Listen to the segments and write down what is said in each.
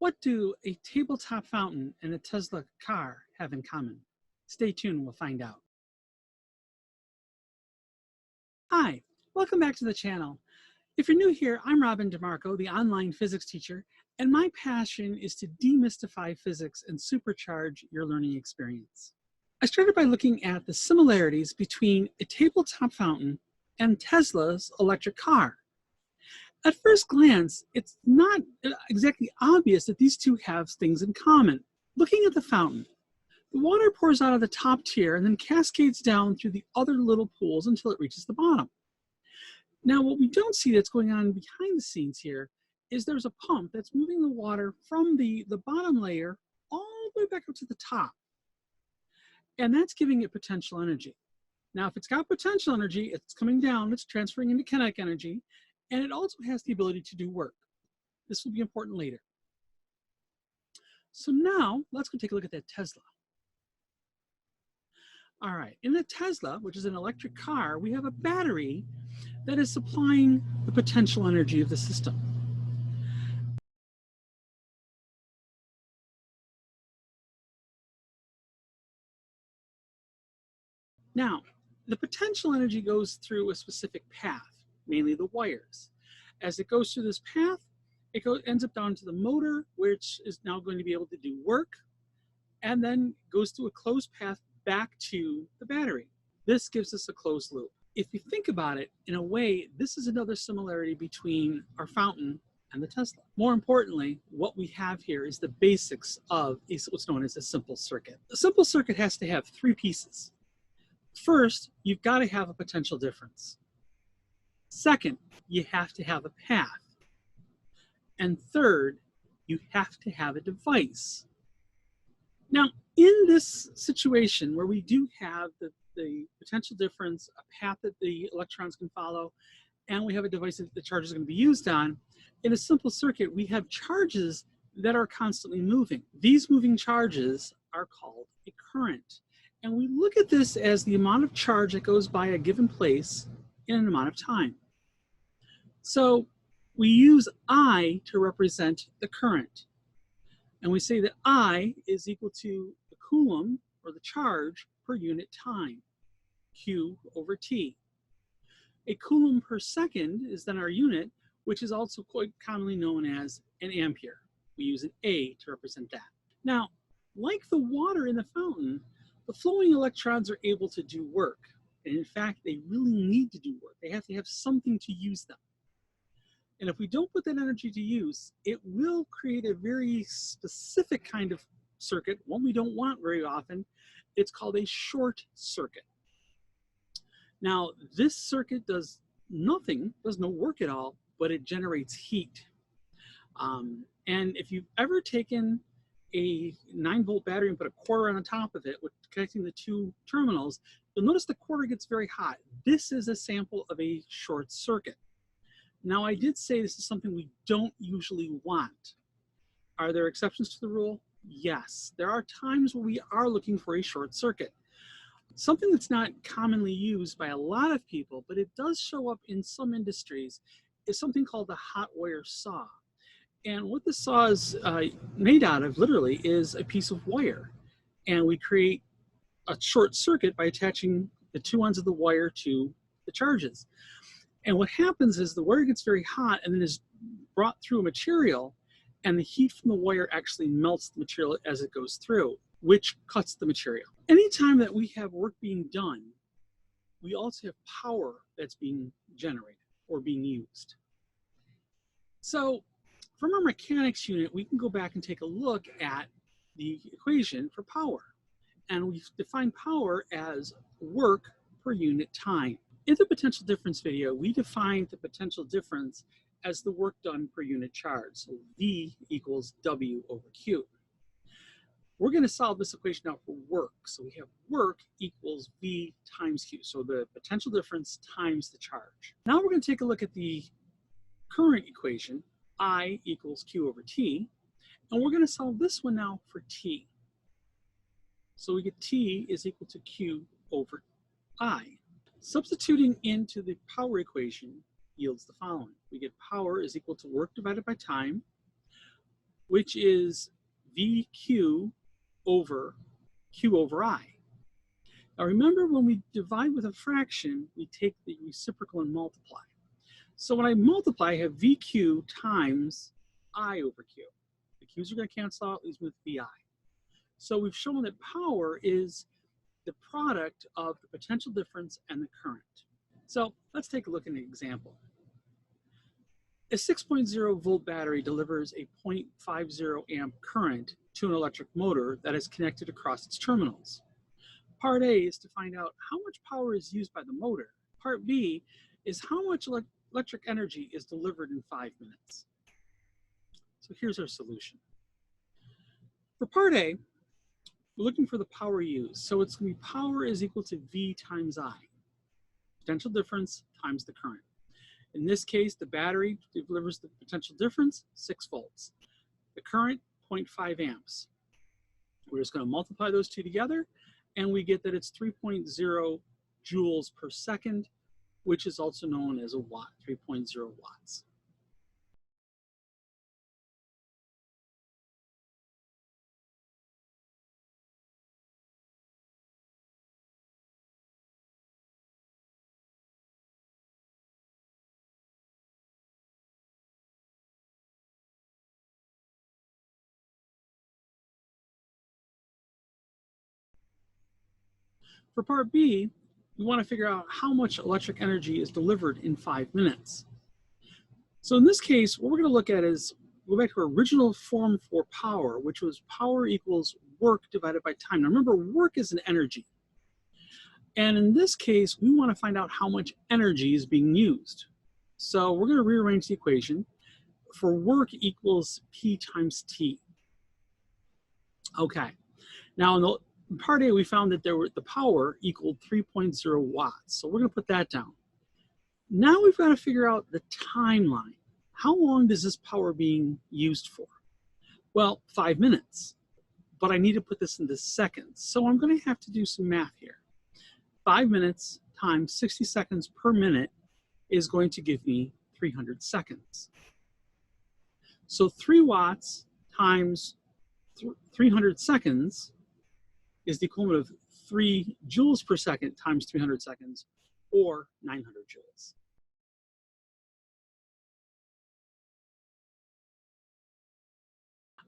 What do a tabletop fountain and a Tesla car have in common? Stay tuned, we'll find out. Hi, welcome back to the channel. If you're new here, I'm Robin DeMarco, the online physics teacher, and my passion is to demystify physics and supercharge your learning experience. I started by looking at the similarities between a tabletop fountain and Tesla's electric car. At first glance, it's not exactly obvious that these two have things in common. Looking at the fountain, the water pours out of the top tier and then cascades down through the other little pools until it reaches the bottom. Now, what we don't see that's going on behind the scenes here is there's a pump that's moving the water from the bottom layer all the way back up to the top. And that's giving it potential energy. Now, if it's got potential energy, it's coming down, it's transferring into kinetic energy, and it also has the ability to do work. This will be important later. So now, let's go take a look at that Tesla. All right, in the Tesla, which is an electric car, we have a battery that is supplying the potential energy of the system. Now, the potential energy goes through a specific path, mainly the wires. As it goes through this path, it ends up down to the motor, which is now going to be able to do work, and then goes through a closed path back to the battery. This gives us a closed loop. If you think about it, in a way, this is another similarity between our fountain and the Tesla. More importantly, what we have here is the basics of what's known as a simple circuit. A simple circuit has to have three pieces. First, you've got to have a potential difference. Second, you have to have a path. And third, you have to have a device. Now, in this situation where we do have the potential difference, a path that the electrons can follow, and we have a device that the charge is going to be used on, in a simple circuit, we have charges that are constantly moving. These moving charges are called a current. And we look at this as the amount of charge that goes by a given place in an amount of time. So we use I to represent the current. And we say that I is equal to the coulomb, or the charge, per unit time, Q over T. A coulomb per second is then our unit, which is also quite commonly known as an ampere. We use an A to represent that. Now, like the water in the fountain, the flowing electrons are able to do work. And in fact, they really need to do work. They have to have something to use them. And if we don't put that energy to use, it will create a very specific kind of circuit, one we don't want very often. It's called a short circuit. Now, this circuit does nothing, does no work at all, but it generates heat. And if you've ever taken a 9-volt battery and put a quarter on the top of it, with connecting the two terminals, you'll notice the quarter gets very hot. This is a sample of a short circuit. Now, I did say this is something we don't usually want. Are there exceptions to the rule? Yes. There are times where we are looking for a short circuit. Something that's not commonly used by a lot of people, but it does show up in some industries, is something called the hot wire saw. And what the saw is made out of, literally, is a piece of wire. And we create a short circuit by attaching the two ends of the wire to the charges. And what happens is the wire gets very hot and then is brought through a material, and the heat from the wire actually melts the material as it goes through, which cuts the material. Anytime that we have work being done, we also have power that's being generated or being used. So from our mechanics unit, we can go back and take a look at the equation for power. And we define power as work per unit time. In the potential difference video, we defined the potential difference as the work done per unit charge. So V equals W over Q. We're going to solve this equation out for work. So we have work equals V times Q. So the potential difference times the charge. Now we're going to take a look at the current equation, I equals Q over T. And we're going to solve this one now for T. So we get T is equal to Q over I. Substituting into the power equation yields the following. We get power is equal to work divided by time. which is VQ over Q over I. Now remember, when we divide with a fraction, we take the reciprocal and multiply. So when I multiply, I have VQ times I over Q. The Q's are going to cancel out, leaves me with VI. So we've shown that power is the product of the potential difference and the current. So let's take a look at an example. A 6.0 volt battery delivers a 0.50 amp current to an electric motor that is connected across its terminals. Part A is to find out how much power is used by the motor. Part B is how much electric energy is delivered in 5 minutes. So here's our solution. For part A, we're looking for the power used. So it's going to be power is equal to V times I. Potential difference times the current. In this case, the battery delivers the potential difference, 6 volts. The current, 0.5 amps. We're just going to multiply those two together, and we get that it's 3.0 joules per second, which is also known as a watt, 3.0 watts. For part B, we want to figure out how much electric energy is delivered in 5 minutes. So in this case, what we're going to look at is go back to our original form for power, which was power equals work divided by time. Now remember, work is an energy. And in this case, we want to find out how much energy is being used. So we're going to rearrange the equation. For work equals P times T. Okay. Now in part A, we found that the power equaled 3.0 watts. So we're going to put that down. Now we've got to figure out the timeline. How long is this power being used for? Well, 5 minutes. But I need to put this into seconds. So I'm going to have to do some math here. 5 minutes times 60 seconds per minute is going to give me 300 seconds. So 3 watts times 300 seconds is the equivalent of 3 joules per second times 300 seconds, or 900 joules.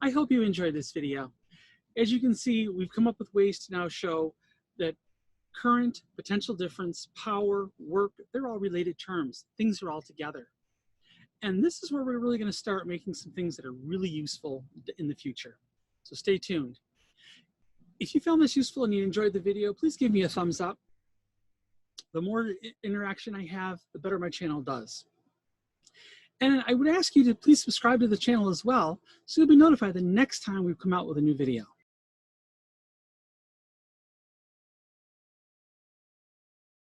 I hope you enjoyed this video. As you can see, we've come up with ways to now show that current, potential difference, power, work, they're all related terms. Things are all together. And this is where we're really going to start making some things that are really useful in the future. So stay tuned. If you found this useful and you enjoyed the video, please give me a thumbs up. The more interaction I have, the better my channel does. And I would ask you to please subscribe to the channel as well, so you'll be notified the next time we come out with a new video.